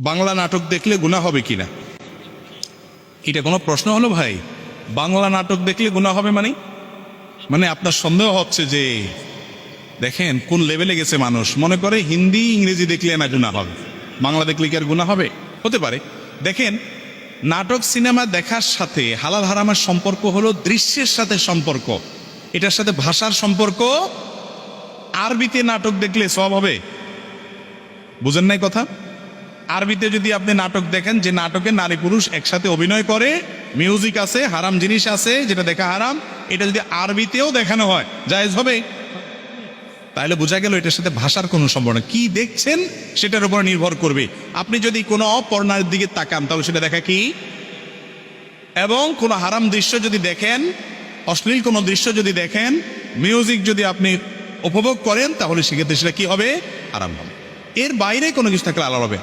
বাংলা নাটক দেখলে গুনাহ হবে কিনা, এটা কোনো প্রশ্ন হলো ভাই? বাংলা নাটক দেখলে গুনাহ হবে মানে আপনার সন্দেহ হচ্ছে যে দেখেন কোন লেভেলে গেছে মানুষ, মনে করে হিন্দি ইংরেজি দেখলে না গুনাহ হবে, বাংলা দেখলে কি আর গুনাহ হবে? হতে পারে। দেখেন, নাটক সিনেমা দেখার সাথে হালাল হারামের সম্পর্ক হলো দৃশ্যের সাথে সম্পর্ক, এটার সাথে ভাষার সম্পর্ক। আরবিতে নাটক দেখলে সওয়াব হবে, বুঝেন নাই কথা? আরবিতে যদি আপনি নাটক দেখেন যে নাটকে নারী পুরুষ একসাথে অভিনয় করে, মিউজিক আছে, হারাম জিনিস আছে যেটা দেখা হারাম, এটা যদি আরবিতেও দেখানো হয় জায়েজ হবে? তাহলে বোঝা গেল এটার সাথে ভাষার কোনো সম্পর্ক না, কি দেখছেন সেটার উপর নির্ভর করবে। আপনি যদি কোনো অপর্ণার দিকে তাকান তাহলে সেটা দেখা কি, এবং কোনো হারাম দৃশ্য যদি দেখেন, অশ্লীল কোনো দৃশ্য যদি দেখেন, মিউজিক যদি আপনি উপভোগ করেন, তাহলে সেক্ষেত্রে সেটা কি হবে? হারাম হবে। এর বাইরে কোনো কিছু থাকলে আলাদা হবে।